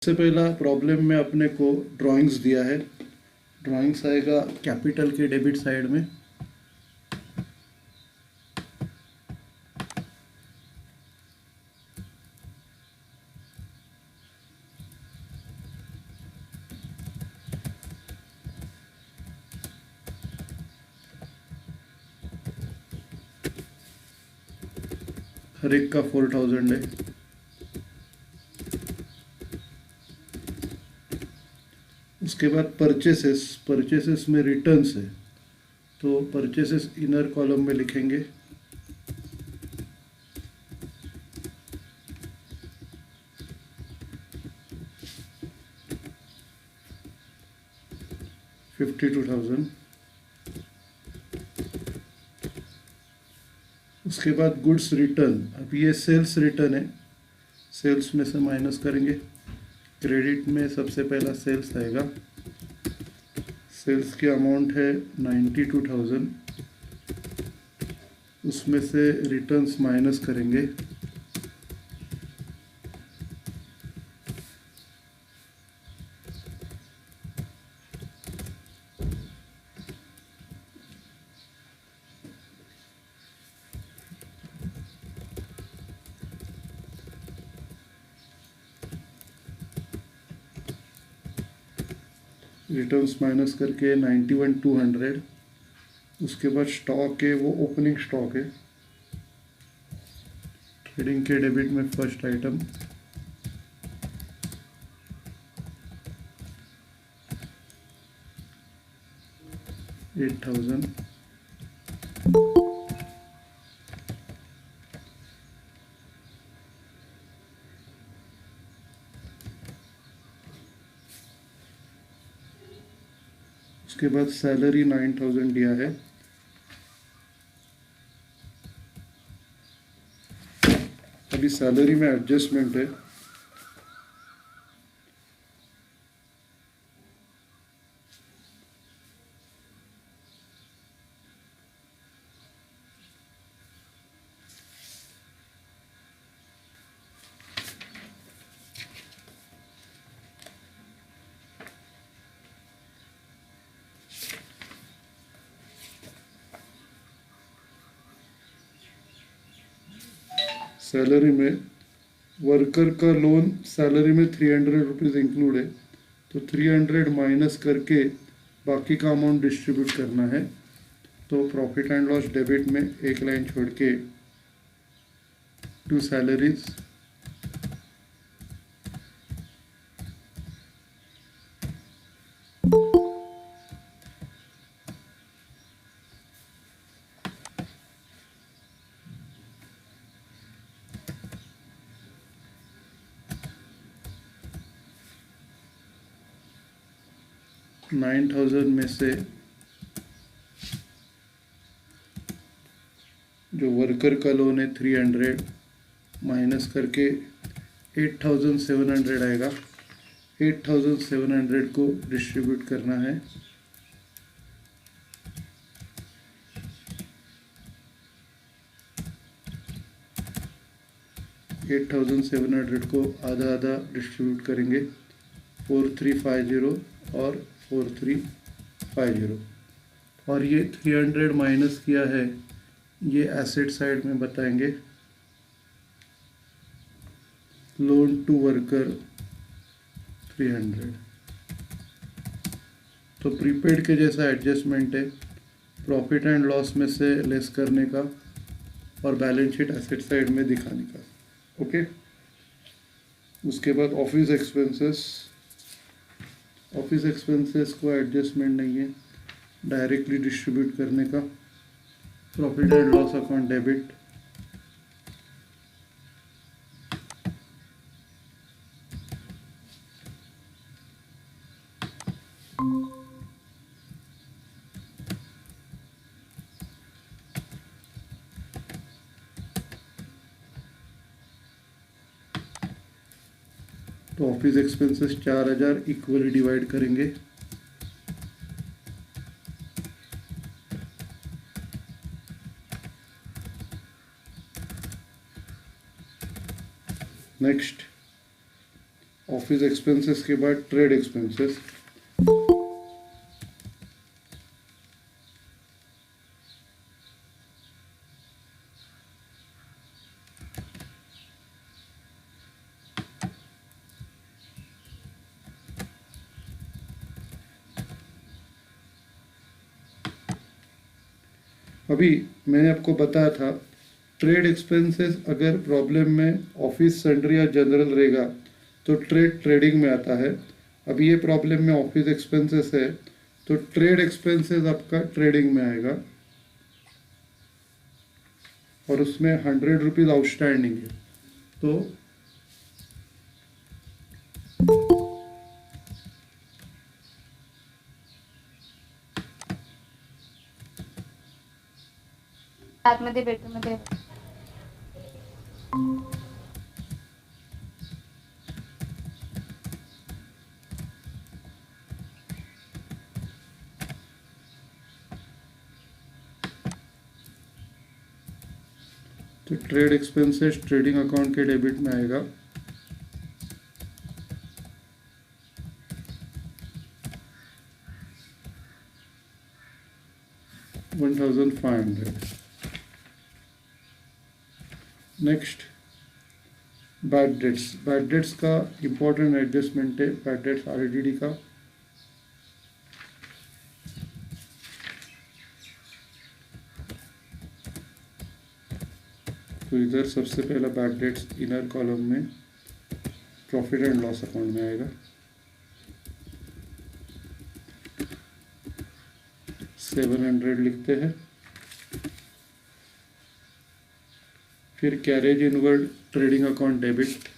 सबसे पहला प्रॉब्लम में अपने को ड्राइंग्स दिया है। ड्राइंग्स आएगा कैपिटल के डेबिट साइड में। हर एक का 4000 है। उसके बाद परचेसेस में रिटर्न्स है, तो परचेसेस इनर कॉलम में लिखेंगे। $52,000। उसके बाद गुड्स रिटर्न, अब ये सेल्स रिटर्न है, सेल्स में से माइनस करेंगे। क्रेडिट में सबसे पहला सेल्स आएगा। सेल्स की अमाउंट है 92,000, उसमें से रिटर्न्स माइनस करेंगे। रिटर्न्स माइनस करके 91,200। उसके बाद स्टॉक है, वो ओपनिंग स्टॉक है। ट्रेडिंग के डेबिट में फर्स्ट आइटम $8,000। उसके बाद सैलरी 9,000 दिया है। अभी सैलरी में एडजस्टमेंट है। सैलरी में वर्कर का लोन सैलरी में 300 रुपीज़ इंक्लूड है, तो 300 माइनस करके बाकी का अमाउंट डिस्ट्रीब्यूट करना है। तो प्रॉफिट एंड लॉस डेबिट में एक लाइन छोड़ के टू सैलरीज, $9,000 में से जो वर्कर का लोन है 300 माइनस करके 8,700 आएगा। 8,700 को डिस्ट्रीब्यूट करना है। $8,700 को आधा आधा डिस्ट्रीब्यूट करेंगे, 4350 और 4350। और ये 300 माइनस किया है, ये एसेट साइड में बताएंगे। लोन टू वर्कर 300, तो प्रीपेड के जैसा एडजस्टमेंट है, प्रॉफिट एंड लॉस में से लेस करने का और बैलेंस शीट एसेट साइड में दिखाने का। ओके। उसके बाद ऑफिस एक्सपेंसेस को एडजस्टमेंट नहीं है, डायरेक्टली डिस्ट्रीब्यूट करने का। Profit and loss account debit, तो ऑफिस एक्सपेंसेस 4,000 इक्वली डिवाइड करेंगे। नेक्स्ट ऑफिस एक्सपेंसेस के बाद ट्रेड एक्सपेंसेस। अभी मैंने आपको बताया था ट्रेड एक्सपेंसेस अगर प्रॉब्लम में ऑफिस सेंटर या जनरल रहेगा तो ट्रेडिंग में आता है। अभी ये प्रॉब्लम में ऑफिस एक्सपेंसेस है तो ट्रेड एक्सपेंसेस आपका ट्रेडिंग में आएगा और उसमें 100 रुपीज़ आउटस्टैंडिंग है। तो आतमध्ये बेडरूम मध्ये तो ट्रेड एक्सपेंसेस ट्रेडिंग अकाउंट के डेबिट में आएगा। $1,500। Next bad dates. Bad debts का इम्पोर्टेंट एडजस्टमेंट है बैड डेट्स आरडीडी का। तो इधर सबसे पहला बैड डेट्स इनर कॉलम में प्रॉफिट एंड लॉस अकाउंट में आएगा। 700 लिखते हैं। फिर carriage inward trading account debit.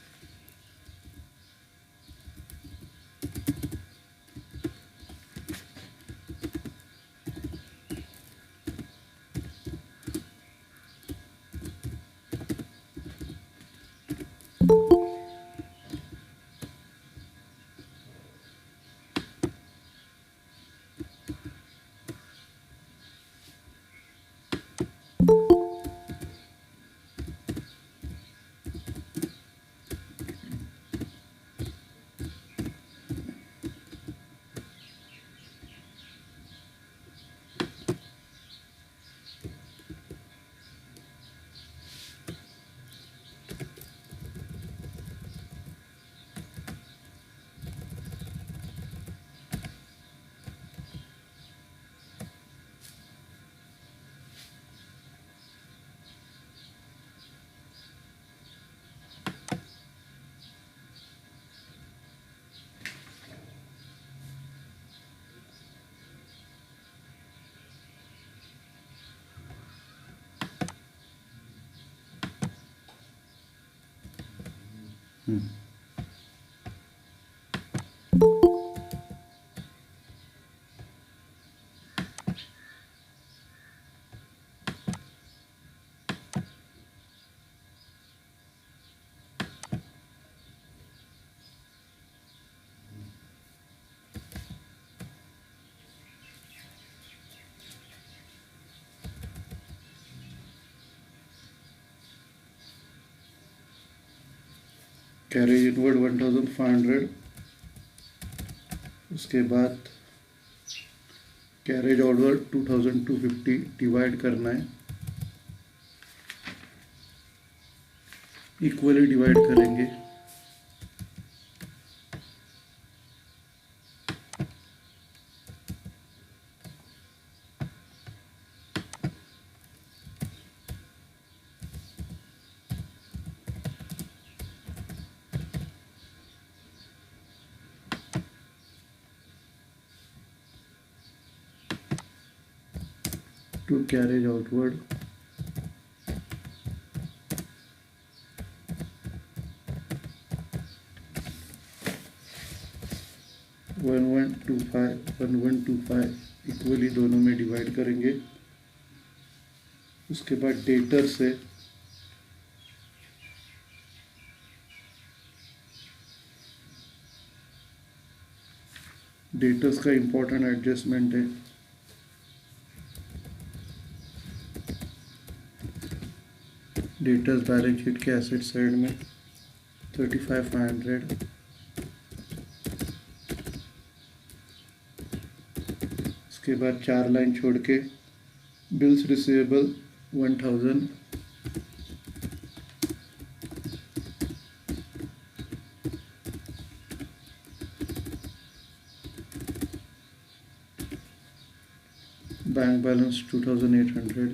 Carriage inward 1500। उसके बाद कैरेज आउटवर्ड 2250 डिवाइड करना है, इक्वली डिवाइड करेंगे। टू कैरेज आउटवर्ड $1125 इक्वली दोनों में डिवाइड करेंगे। उसके बाद डेटर से डेटर्स का इम्पोर्टेंट एडजस्टमेंट है। डेटर्स बैलेंस शीट के एसेट साइड में 35,500 उसके बाद 4 लाइन छोड़ के बिल्स रिसीवेबल 1000, बैंक बैलेंस 2800,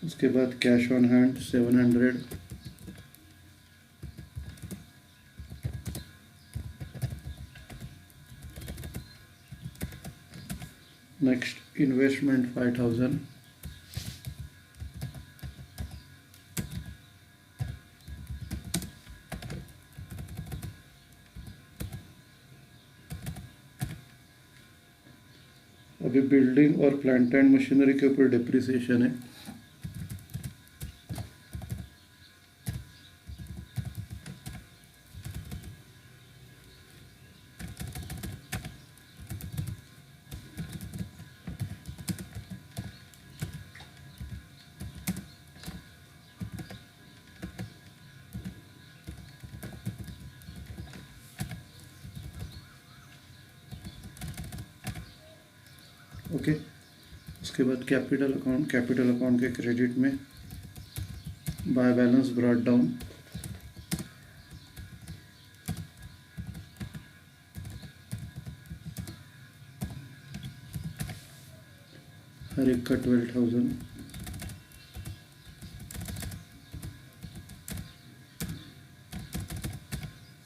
उसके बाद cash on hand 700, next investment 5000, अभी बिल्डिंग और प्लांट एंड मशीनरी के ऊपर डिप्रिसिएशन है। ओके, उसके बाद कैपिटल अकाउंट के क्रेडिट में बाय बैलेंस ब्रॉट डाउन, हर एक का 12,000,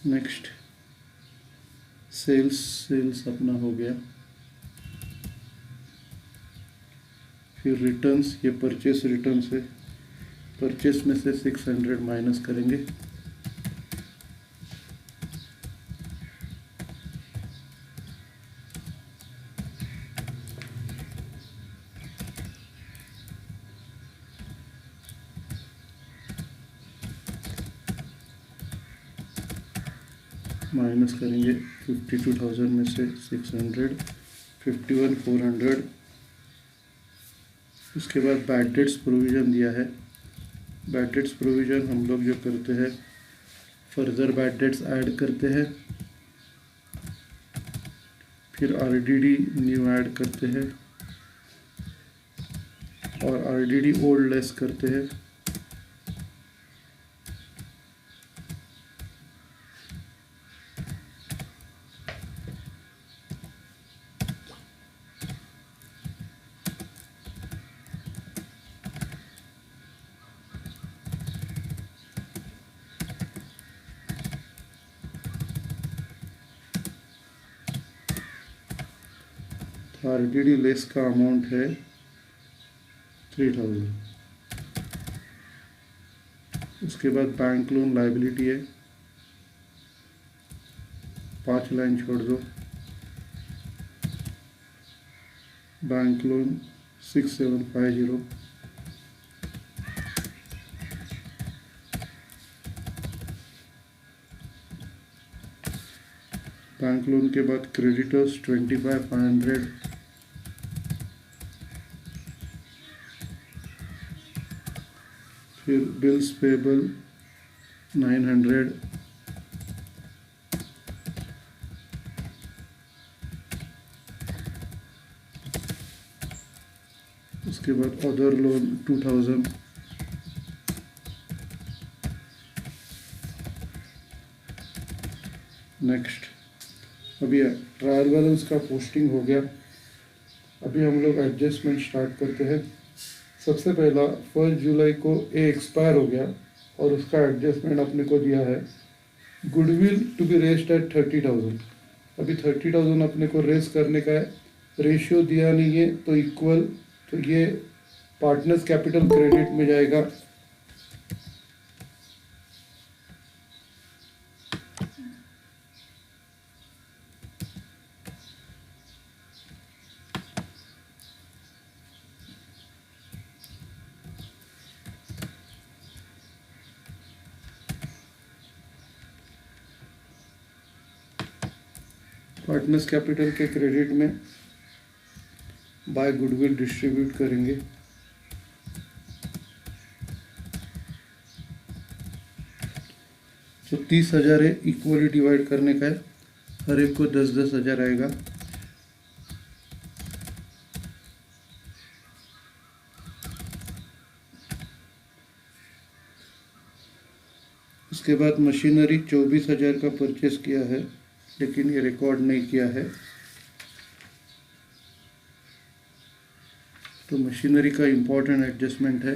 नेक्स्ट सेल्स अपना हो गया। फिर रिटर्न्स, ये परचेस रिटर्न से, परचेस में से 600 माइनस करेंगे, माइनस करेंगे 52,000 में से 600, 51,400। उसके बाद बैड डेट्स प्रोविज़न दिया है। बैड डेट्स प्रोविज़न हम लोग जो करते हैं, फर्दर बैड डेट्स ऐड करते हैं, फिर आरडीडी न्यू ऐड करते हैं और आरडीडी ओल्ड लेस करते हैं। आरडीडी लेस का अमाउंट है 3000। उसके बाद बैंक लोन लाइबिलिटी है, 5 लाइन छोड़ दो, बैंक लोन 6750, बैंक लोन के बाद क्रेडिटर्स 25,500, फिर बिल्स पेबल 900, उसके बाद अदर लोन 2000, नेक्स्ट अभी ट्रायल बैलेंस का पोस्टिंग हो गया। अभी हम लोग एडजस्टमेंट स्टार्ट करते हैं। सबसे पहला 1 जुलाई को ए एक्सपायर हो गया और उसका एडजस्टमेंट अपने को दिया है goodwill to be raised at 30,000। अभी 30,000 अपने को रेस करने का है, रेशियो दिया नहीं है तो इक्वल, तो ये पार्टनर्स कैपिटल क्रेडिट में जाएगा। पार्टनर्स कैपिटल के क्रेडिट में बाय गुडविल डिस्ट्रीब्यूट करेंगे। तो 30,000 है, इक्वली डिवाइड करने का है, हर एक को 10-10 हज़ार आएगा। उसके बाद मशीनरी 24,000 का परचेस किया है, लेकिन ये रिकॉर्ड नहीं किया है, तो मशीनरी का इम्पोर्टेंट एडजस्टमेंट है।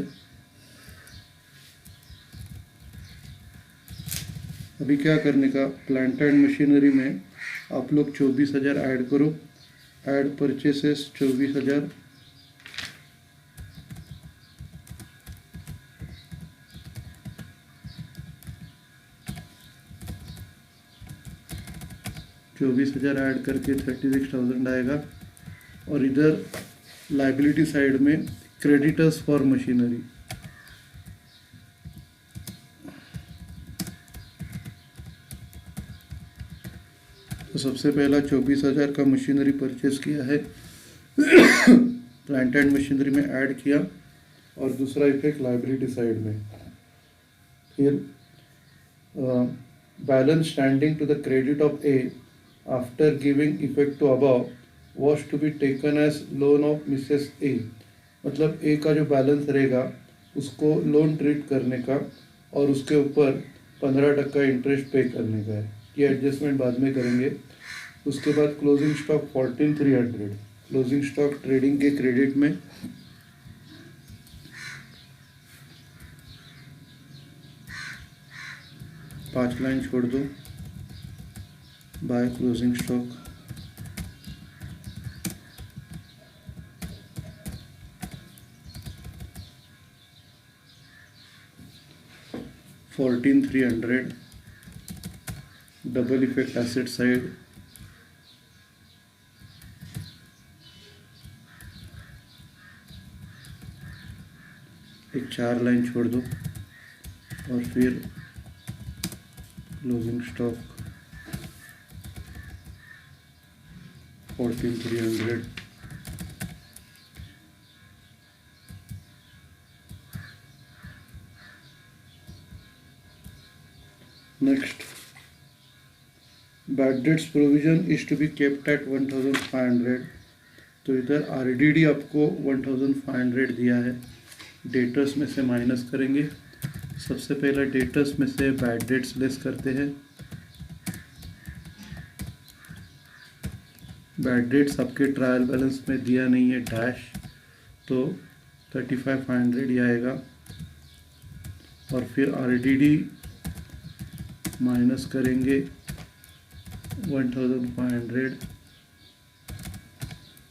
अभी क्या करने का, प्लांट एंड मशीनरी में आप लोग 24,000 ऐड करो, ऐड परचेसेस 24,000, ऐड करके 36,000 आएगा। और इधर लाइबिलिटी साइड में क्रेडिटर्स फॉर मशीनरी, तो सबसे पहला 24,000 का मशीनरी परचेस किया है, प्लांट एंड मशीनरी में ऐड किया, और दूसरा इफेक्ट लाइबिलिटी साइड में। फिर balance standing to the credit of A after giving effect to above was to be taken as loan of Mrs A, मतलब ए का जो बैलेंस रहेगा उसको लोन ट्रीट करने का, और उसके ऊपर 15% इंटरेस्ट पे करने का है। ये एडजस्टमेंट बाद में करेंगे। उसके बाद closing stock 14,300, closing stock trading के क्रेडिट में पाँच लाइन छोड़ दो, by closing stock. $14,300 double effect asset side, एक 4 लाइन छोड़ दो, और फिर closing stock 14,300। Next, bad debts provision is to be kept at 1,500, तो इधर आरडीडी आपको 1,500 दिया है, डेटर्स में से माइनस करेंगे। सबसे पहला डेटर्स में से बैड डेट्स लेस करते हैं। बैड डेट्स आपके ट्रायल बैलेंस में दिया नहीं है डैश, तो 3,500 ही आएगा, और फिर आरडीडी माइनस करेंगे 1,500,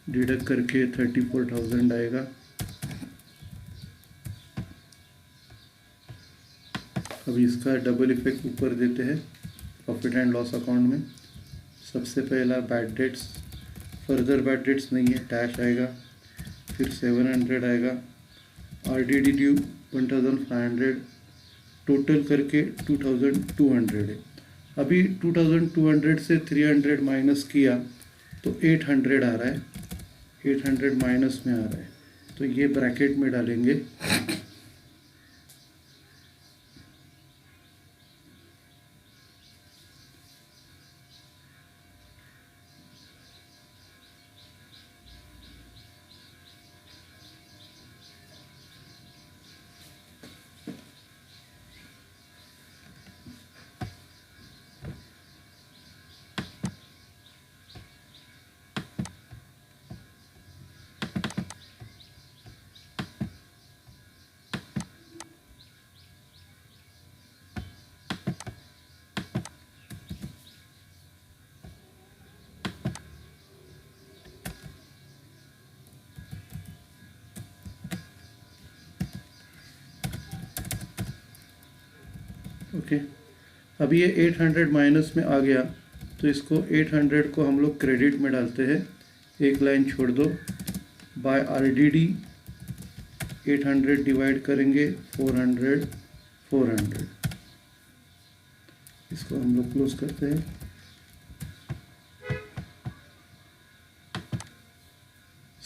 डिडक्ट करके 34,000 आएगा। अभी इसका डबल इफेक्ट ऊपर देते हैं प्रॉफिट एंड लॉस अकाउंट में। सबसे पहला bad debts, further bad debts नहीं है, डैश आएगा, फिर 700 आएगा, आरडीडी ड्यू 1,500, टोटल करके 2,200 है। अभी 2,200 से 300 माइनस किया तो 800 आ रहा है, 800 माइनस में आ रहा है, तो ये ब्रैकेट में डालेंगे। ओके, अभी ये 800 माइनस में आ गया, तो इसको 800 को हम लोग क्रेडिट में डालते हैं, एक लाइन छोड़ दो, बाय आरडीडी 800 डिवाइड करेंगे 400, 400, इसको हम लोग क्लोज करते हैं।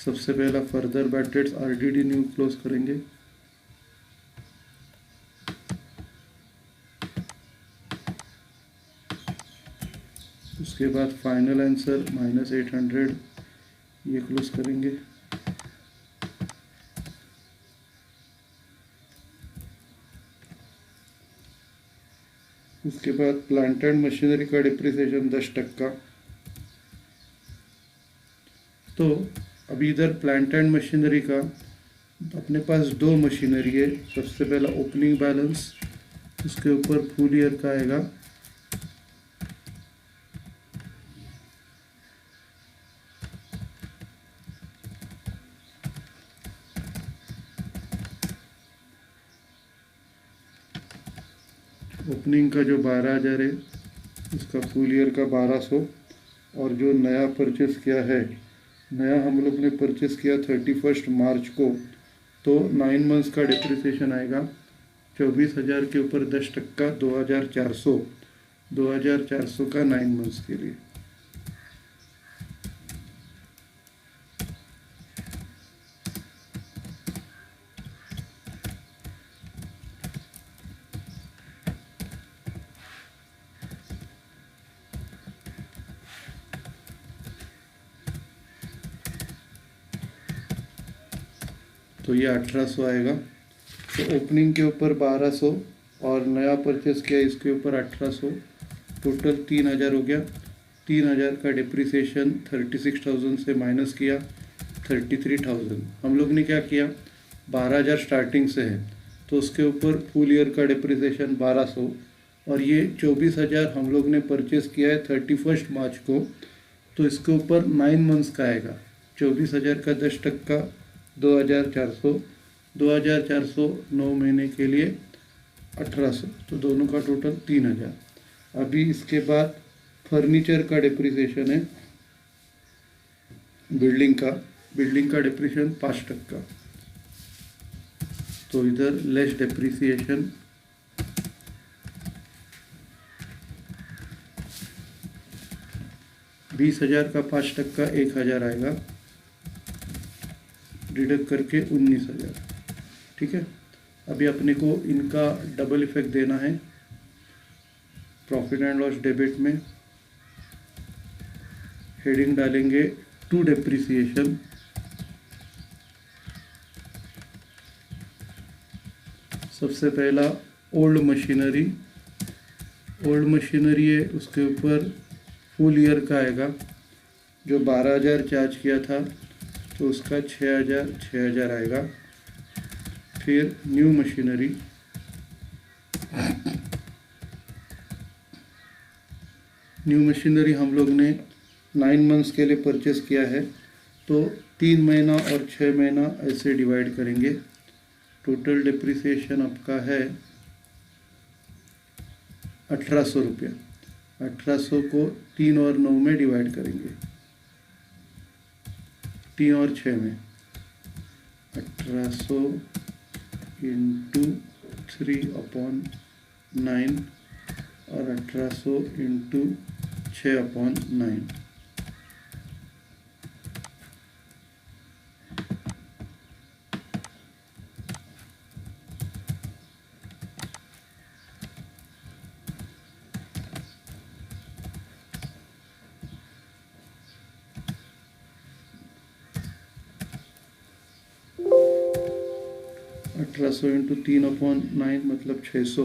सबसे पहला further bad debts RDD new close करेंगे। उसके बाद फाइनल आंसर -800 ये क्लोज करेंगे। उसके बाद प्लांट एंड मशीनरी का डिप्रिसिएशन 10%। तो अभी इधर प्लांट एंड मशीनरी का अपने पास दो मशीनरी है। सबसे पहला ओपनिंग बैलेंस, उसके ऊपर फुल ईयर का आएगा ओपनिंग का जो 12,000 है उसका फुल ईयर का 1200, और जो नया परचेस किया है, नया हम लोग ने परचेस किया 31 मार्च को, तो 9 मंथ्स का डिप्रिसिएशन आएगा 24,000 के ऊपर 10%, 2,400, 2,400 का 9 मंथ्स के लिए। तो ये 1800 आएगा। तो ओपनिंग के ऊपर 1200 और नया परचेस किया इसके ऊपर 1800, टोटल 3,000 हो गया। 3,000 का डिप्रिसिएशन 36,000 से माइनस किया 33,000। हम लोग ने क्या किया, 12,000 स्टार्टिंग से है तो उसके ऊपर फुल ईयर का डिप्रिसिएशन 1200, और ये 24,000 हम लोग ने परचेस किया है 31 मार्च को, तो इसके ऊपर 9 मंथ्स का आएगा। 24,000 का 10%, 2,400, 2,400 9 महीने के लिए 1,800, तो दोनों का टोटल 3,000। अभी इसके बाद फर्नीचर का डिप्रिसिएशन है, बिल्डिंग का डिप्रिसिएशन 5%। तो इधर लेस डिप्रिसिएशन, $20,000 का 5%, 1,000 आएगा, डिडक्ट करके 19,000। ठीक है, अभी अपने को इनका डबल इफेक्ट देना है प्रॉफिट एंड लॉस डेबिट में। हेडिंग डालेंगे टू डेप्रिसिएशन। सबसे पहला ओल्ड मशीनरी है, उसके ऊपर फुल ईयर का आएगा। जो 12,000 चार्ज किया था तो उसका 6,000 आएगा। फिर न्यू मशीनरी हम लोग ने 9 मंथ्स के लिए परचेस किया है, तो 3 महीना और 6 महीना ऐसे डिवाइड करेंगे। टोटल डिप्रिसिएशन आपका है 1,800 रुपया। 1,800 को 3 और 9 में डिवाइड करेंगे, 3 और 6 में। 1,800 इंटू 3/9 और 1,800 इंटू 6/9। अठारह सौ इंटू 3/9 मतलब 600,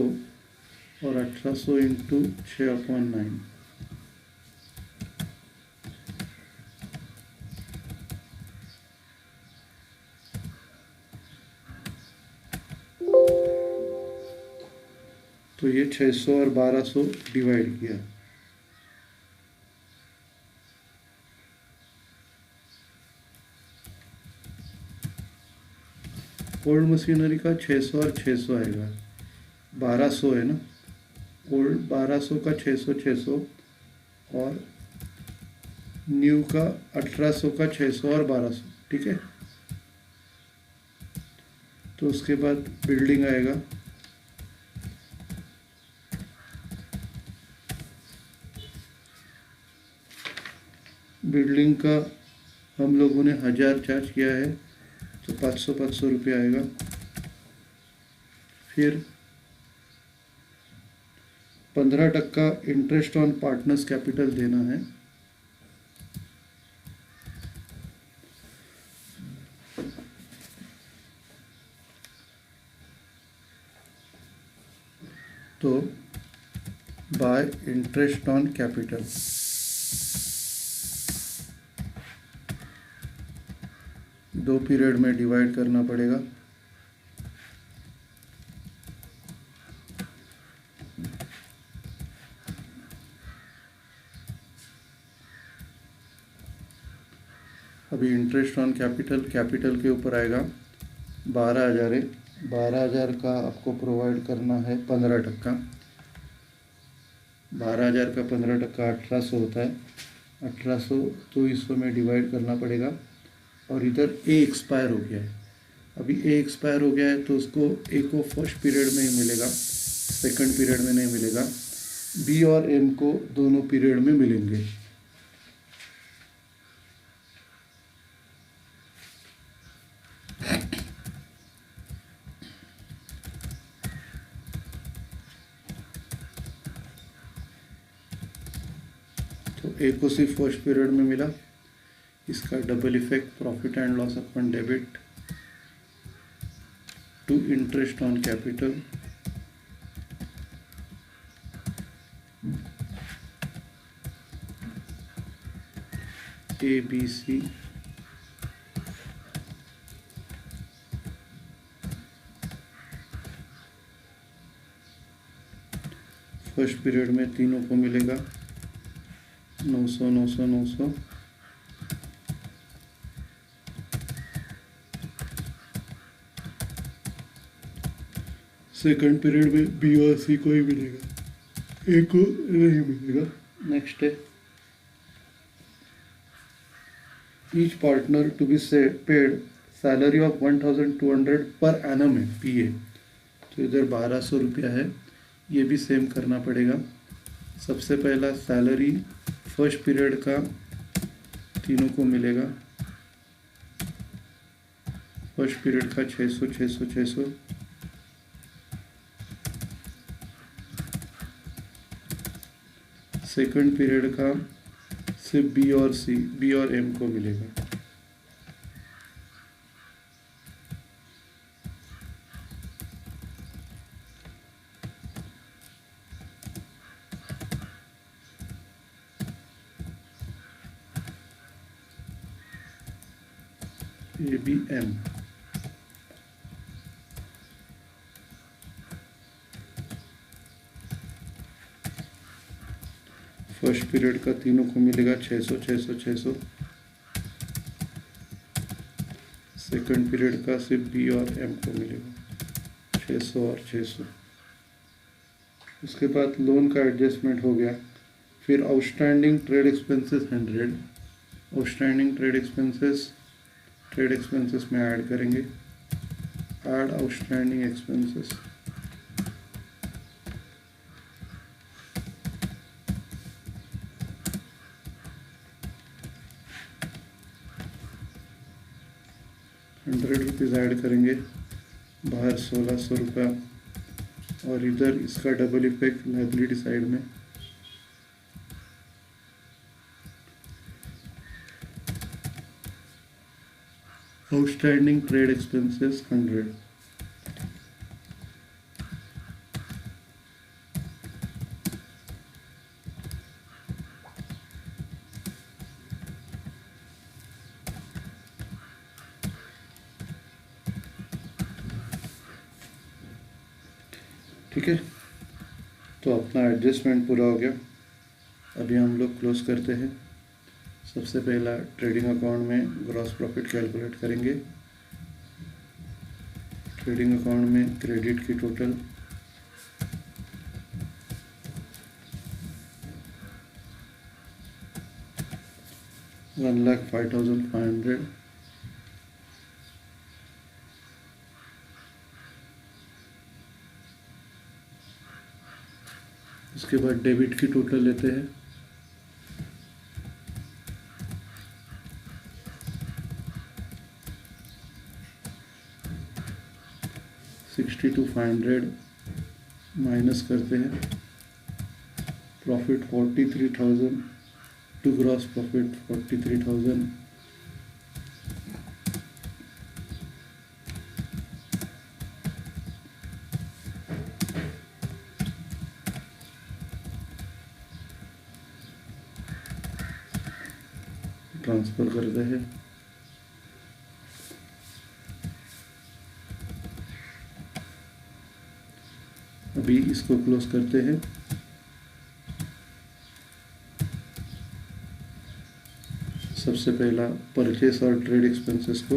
और 1,800 इंटू 6/9। तो ये 600 और 1,200 डिवाइड किया। ओल्ड मशीनरी का 600 और 600 आएगा, 1,200 है ना। ओल्ड 1,200 का 600 और न्यू का 1,800 का 600 और 1,200। ठीक है, तो उसके बाद बिल्डिंग आएगा। बिल्डिंग का हम लोगों ने 1000 चार्ज किया है तो 500 रुपये आएगा। फिर 15% इंटरेस्ट ऑन पार्टनर्स कैपिटल देना है। तो बाय इंटरेस्ट ऑन कैपिटल, दो पीरियड में डिवाइड करना पड़ेगा। अभी इंटरेस्ट ऑन कैपिटल, कैपिटल के ऊपर आएगा 12,000 है। 12,000 का आपको प्रोवाइड करना है 15%। 12,000 का 15% 1800 होता है। 1800 तो हिस्सों में डिवाइड करना पड़ेगा। और इधर ए एक्सपायर हो गया है। अभी ए एक्सपायर हो गया है तो उसको ए को फर्स्ट पीरियड में ही मिलेगा, सेकंड पीरियड में नहीं मिलेगा। बी और एम को दोनों पीरियड में मिलेंगे। तो ए को सिर्फ फर्स्ट पीरियड में मिला। इसका double effect profit and loss account debit to interest on capital, A B C first period में तीनों को मिलेगा 900 900 900। सेकंड पीरियड में बी और सी को ही मिलेगा, ए को नहीं मिलेगा। नेक्स्ट है ईच पार्टनर टू बी से paid salary of 1200 per annum है पीए। तो इधर 1200 रुपया है, ये भी सेम करना पड़ेगा। सबसे पहला सैलरी फर्स्ट पीरियड का तीनों को मिलेगा। फर्स्ट पीरियड का 600 600 600। सेकंड पीरियड का सिर्फ बी और सी, बी और एम को मिलेगा। A B M. First period का तीनों को मिलेगा 600 600 600। सेकंड पीरियड का सिर्फ बी और एम को मिलेगा 600 और 600। उसके बाद लोन का एडजस्टमेंट हो गया। फिर outstanding trade expenses 100। Outstanding trade expenses में ऐड करेंगे। ऐड आउटस्टैंडिंग एक्सपेंसेस, ₹100 ऐड करेंगे। बाहर 1600 रुपया। और इधर इसका डबल इफेक्ट लायबिलिटी साइड में। Outstanding trade expenses 100। ठीक है, तो अपना एडजस्टमेंट पूरा हो गया। अभी हम लोग क्लोज करते हैं। सबसे पहला ट्रेडिंग अकाउंट में ग्रॉस प्रॉफिट कैलकुलेट करेंगे। ट्रेडिंग अकाउंट में क्रेडिट की टोटल 1,05,500। उसके बाद डेबिट की टोटल लेते हैं 500 माइनस करते हैं, profit 43,000 to gross profit 43,000, transfer करते हैं। अभी इसको क्लोज करते हैं। सबसे पहला परचेस और ट्रेड एक्सपेंसेस को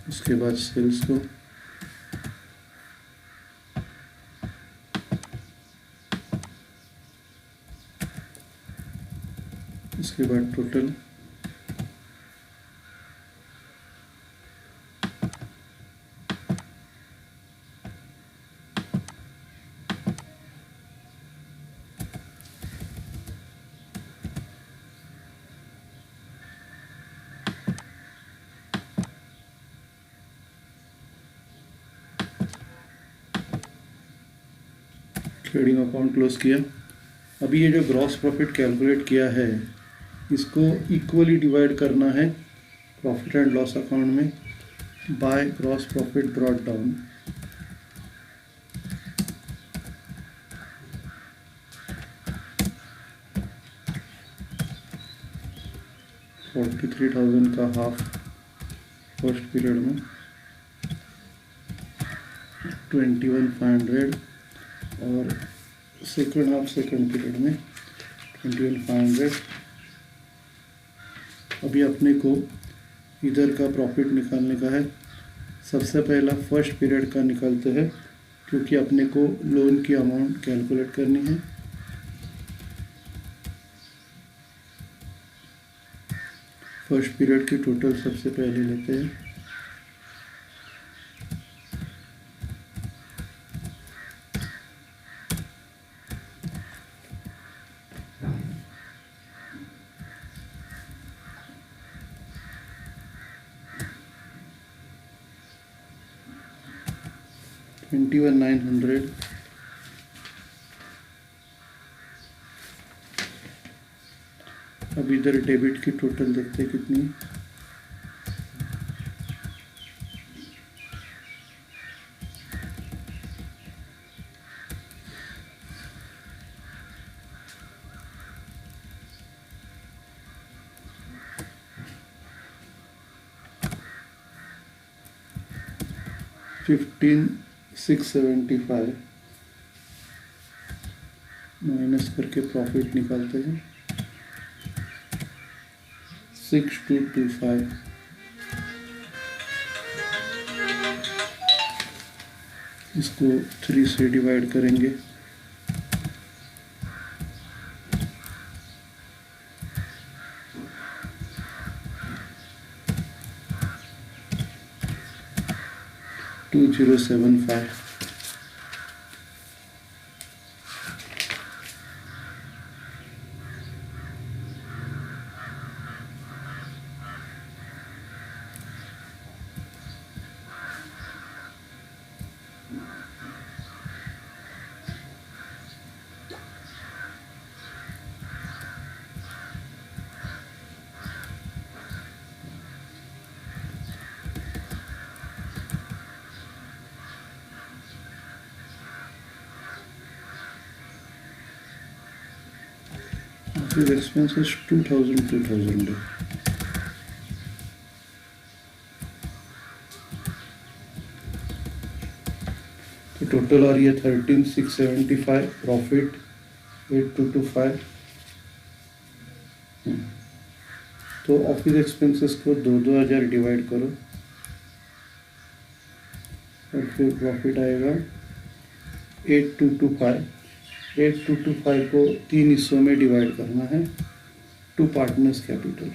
उसके बाद सेल्स को, उसके बाद टोटल, ट्रेडिंग अकाउंट क्लोज किया। अभी ये जो ग्रॉस प्रॉफिट कैलकुलेट किया है इसको इक्वली डिवाइड करना है प्रॉफिट एंड लॉस अकाउंट में by gross profit brought down. $43,000 का हाफ फर्स्ट पीरियड में, 21,500 और सेकंड हाफ सेकंड पीरियड में 21,500। अभी अपने को इधर का प्रॉफिट निकालने का है। सबसे पहला फर्स्ट पीरियड का निकालते हैं क्योंकि अपने को लोन की अमाउंट कैलकुलेट करनी है। फर्स्ट पीरियड की टोटल सबसे पहले लेते हैं। $21,900 अब इधर डेबिट की टोटल देखते हैं कितनी। $15,675 माइनस करके प्रॉफिट निकालते हैं 6,225। इसको 3 से डिवाइड करेंगे। $2,075। Office expenses 2,000 है। तो टोटल आ रही है 13,675, प्रॉफिट 8,225। तो ऑफिस एक्सपेंसेस को 2,000 डिवाइड करो और फिर प्रॉफिट आएगा 8,225। 8,225 को 3 हिस्सों में डिवाइड करना है टू पार्टनर्स कैपिटल।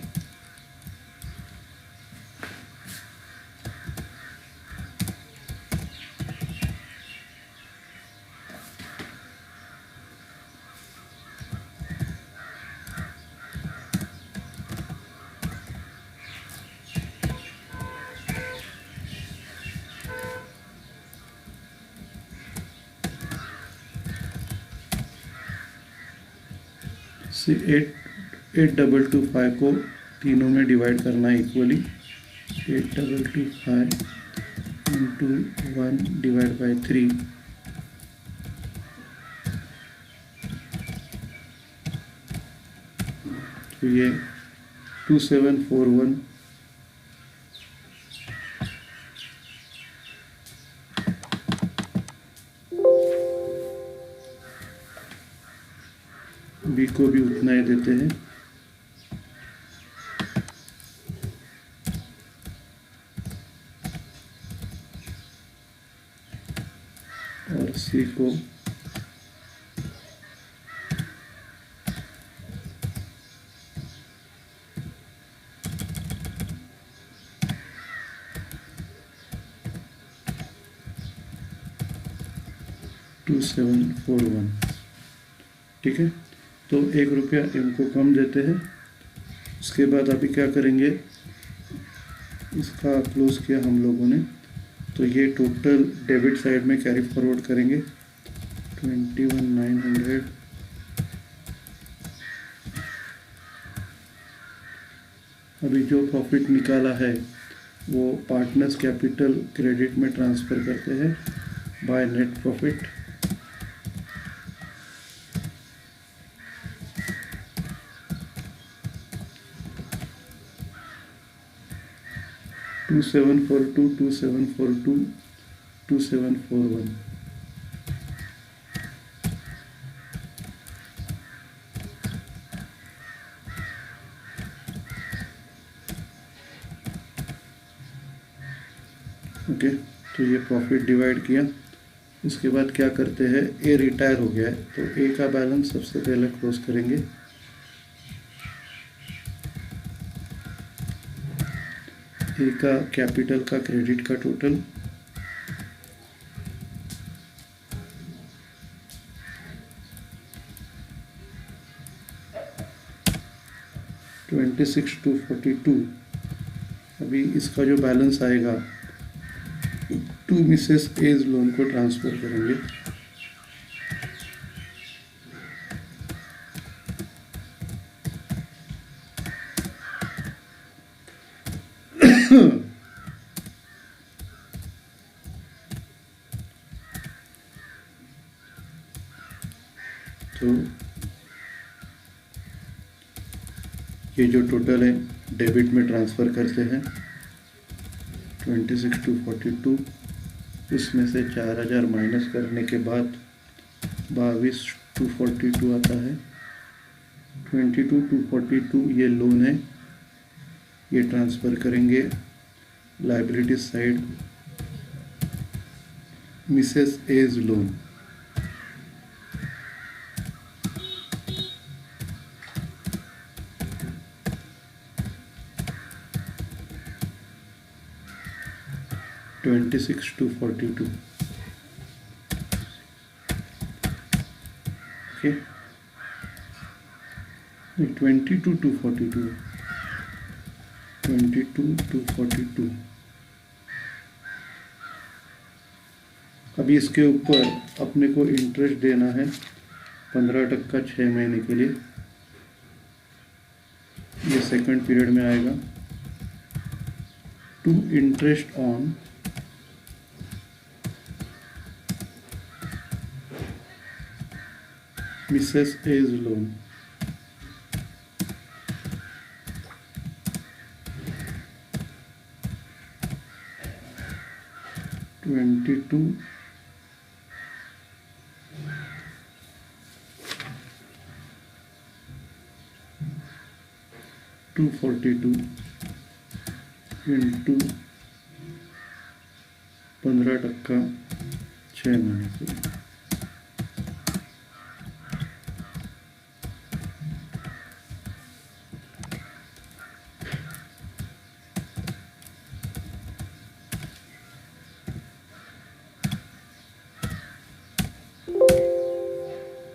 8,825 को तीनों में डिवाइड करना है इक्वली। 8,225 इंटू 1/3, तो ये 2741 बी को भी उतना ही देते हैं। और सी को 2741। ठीक है, तो 1 रुपया एम को कम देते हैं। उसके बाद अभी क्या करेंगे, इसका क्लोज किया हम लोगों ने, तो ये टोटल डेबिट साइड में कैरी फॉरवर्ड करेंगे। 21,900 अभी जो प्रॉफिट निकाला है वो पार्टनर्स कैपिटल क्रेडिट में ट्रांसफ़र करते हैं by net profit. To 2742 2742 2741। Okay, तो ये प्रॉफिट डिवाइड किया। इसके बाद क्या करते हैं, ए रिटायर हो गया है तो ए का बैलेंस सबसे पहले क्लोज करेंगे। ए का कैपिटल का क्रेडिट का टोटल 26,242। अभी इसका जो बैलेंस आएगा टू मिसेस एज लोन को ट्रांसफ़र करेंगे। तो ये जो टोटल है डेबिट में ट्रांसफ़र करते हैं 26,242। इसमें से 4,000 माइनस करने के बाद 22,242 आता है। 22,242 ये लोन है, ये ट्रांसफ़र करेंगे liability side Mrs as loan. $26,242। Okay, 22,242 22,242। अभी इसके ऊपर अपने को इंटरेस्ट देना है 15% 6 महीने के लिए। ये सेकंड पीरियड में आएगा। To interest on Mrs as loan. $22,242 into 15% 6 महीने के लिए।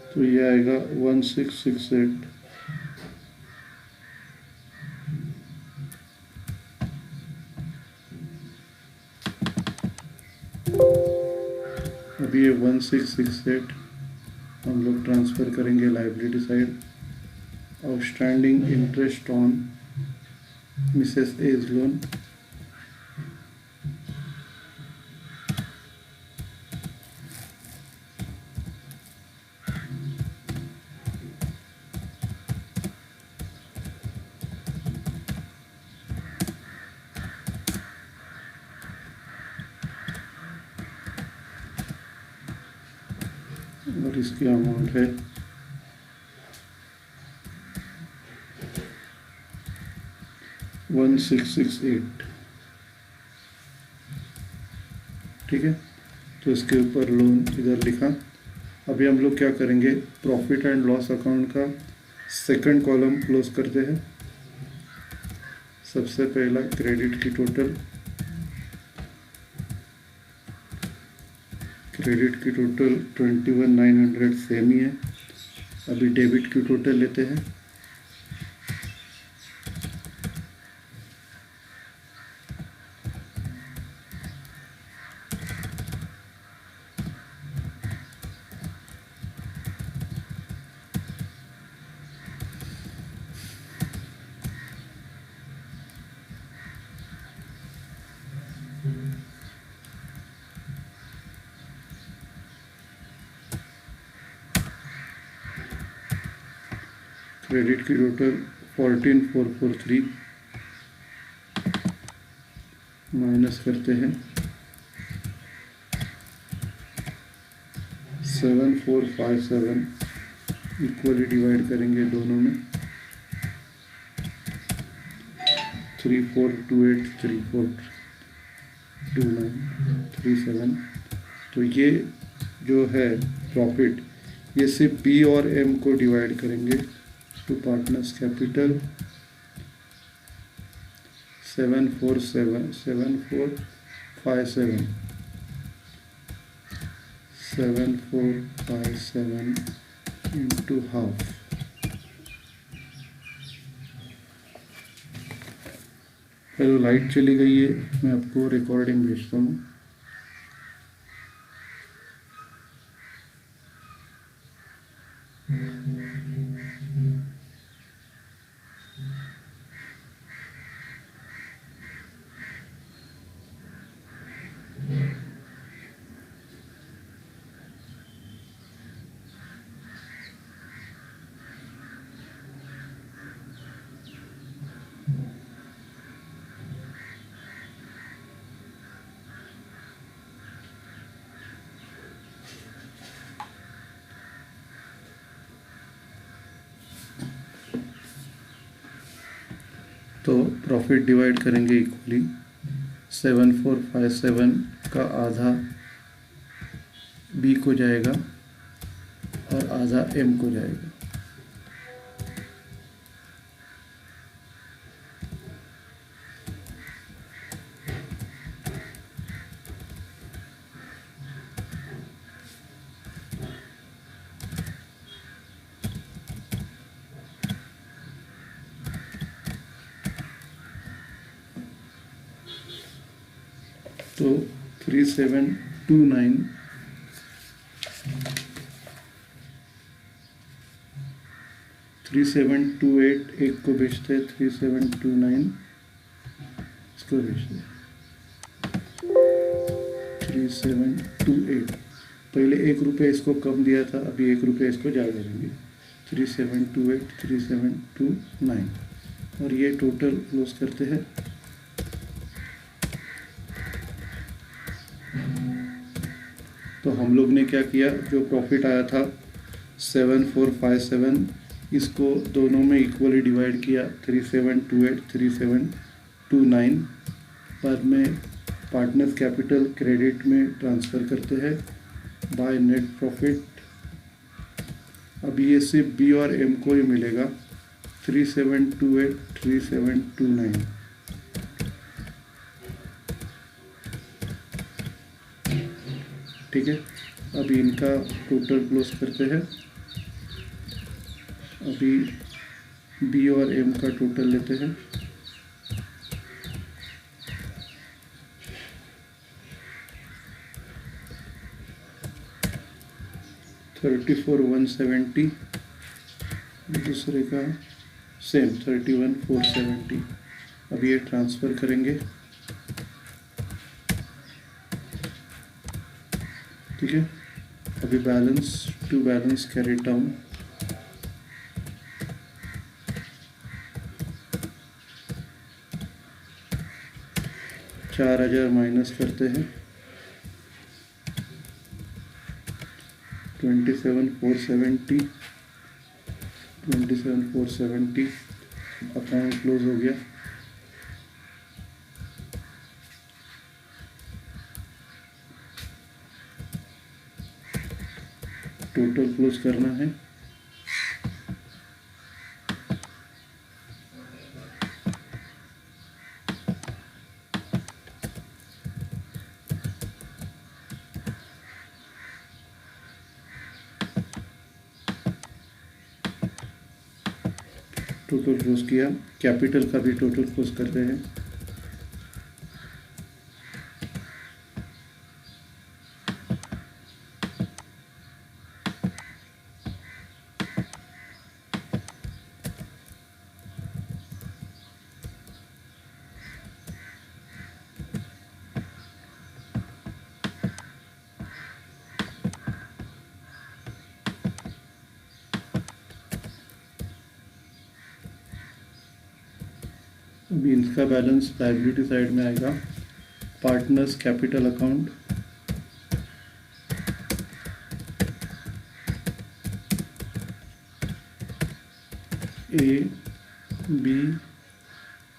तो ये आएगा 1668। अभी ये 1668 हम लोग ट्रांसफ़र करेंगे liability side. Outstanding interest on Mrs as loan, और इसकी अमाउंट है 1668। ठीक है, तो इसके ऊपर लोन इधर लिखा। अभी हम लोग क्या करेंगे, प्रॉफिट एंड लॉस अकाउंट का सेकंड कॉलम क्लोज करते हैं। सबसे पहला क्रेडिट की टोटल, क्रेडिट की टोटल 21,900 सेम ही है। अभी डेबिट की टोटल लेते हैं। क्रेडिट की टोटल 14,443 माइनस करते हैं 7,457, इक्वली डिवाइड करेंगे दोनों में 3,428, 3,429, 37। तो ये जो है प्रॉफिट, ये सिर्फ बी और एम को डिवाइड करेंगे to partners capital 7,457 into half. Hello, light चली गई है, मैं आपको रिकॉर्डिंग भेजता हूँ। तो प्रॉफिट डिवाइड करेंगे इक्वली, 7,457 का आधा बी को जाएगा और आधा एम को जाएगा। तो 3,729 3,728 एक को बेचते हैं, 3,729 इसको बेचते हैं 3,728। पहले 1 रुपये इसको कम दिया था, अभी 1 रुपये इसको ज़्यादा देंगे। 3,728, 3,729 और ये टोटल क्लोज करते हैं। तो हम लोग ने क्या किया, जो प्रॉफिट आया था 7,457, इसको दोनों में इक्वली डिवाइड किया 3,728, 3,729 पर में पार्टनर्स कैपिटल क्रेडिट में ट्रांसफ़र करते हैं बाय नेट प्रॉफिट। अभी ये सिर्फ बी और एम को ही मिलेगा 3,728, 3,729। ठीक है, अभी इनका टोटल क्लोज करते हैं। अभी बी और एम का टोटल लेते हैं। $34,170 दूसरे का सेम 31,470। अब ये ट्रांसफ़र करेंगे, ठीक है। अभी balance to balance carry down, $4,000 minus करते हैं, 27,470, 27,470। अकाउंट क्लोज हो गया। टोटल क्लोज करना है, टोटल क्लोज किया। कैपिटल का भी टोटल क्लोज करते हैं, अभी इसका बैलेंस लायबिलिटी साइड में आएगा। Partners capital account, A B,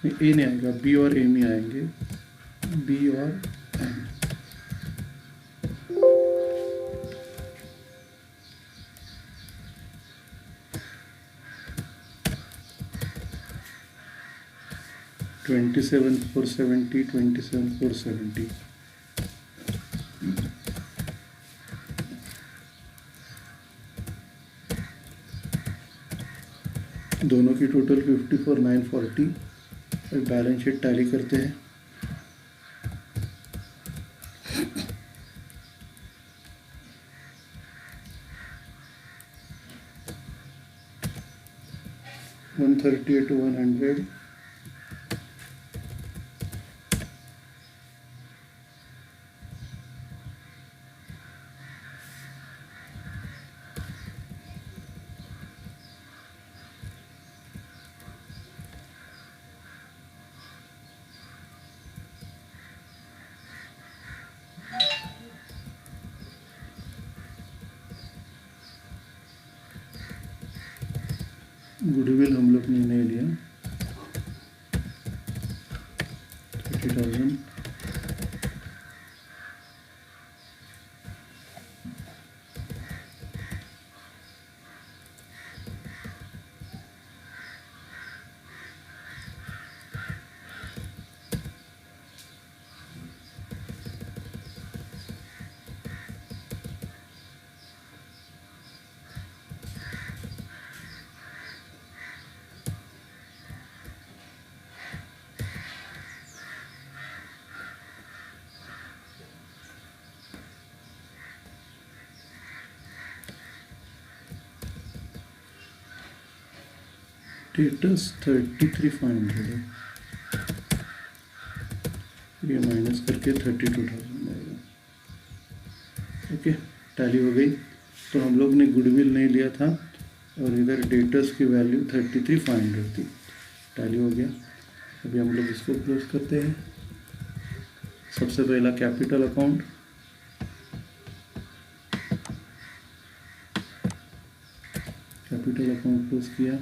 A नहीं आएगा, बी और ए में आएंगे, बी और एम। $27,470, $27,470। दोनों की टोटल 54,940। बैलेंस शीट टैली करते हैं, $138,100। गुडविल हम लोग ने नहीं लिया, 30,000। स्टेटस 33,500 है, ये माइनस करके 32,000 आएगा। ओके, टैली हो गई। तो हम लोग ने गुडविल नहीं लिया था और इधर डेटर्स की वैल्यू 33,500 थी, टैली हो गया। अभी हम लोग इसको क्लोज करते हैं। सबसे पहला capital account, capital account close किया।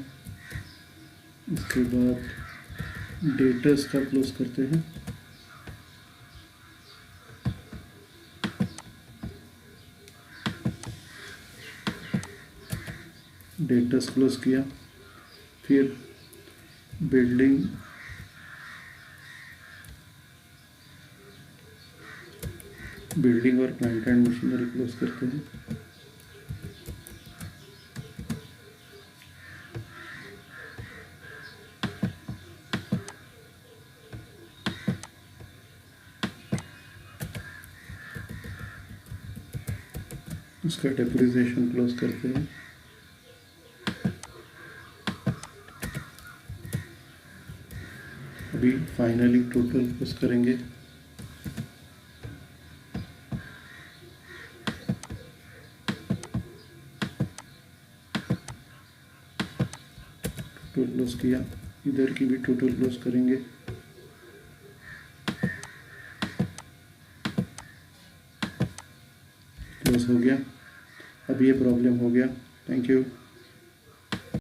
इसके बाद डेटर्स का क्लोज करते हैं, डेटर्स क्लोज किया। फिर बिल्डिंग, बिल्डिंग और प्लांट एंड मशीनरी क्लोज करते हैं। उसका डेप्रिसिएशन क्लोज करते हैं। अभी फाइनली टोटल क्लोज करेंगे। टोटल क्लोज किया, इधर की भी टोटल क्लोज करेंगे। क्लोज हो गया। अब ये प्रॉब्लम हो गया। Thank you.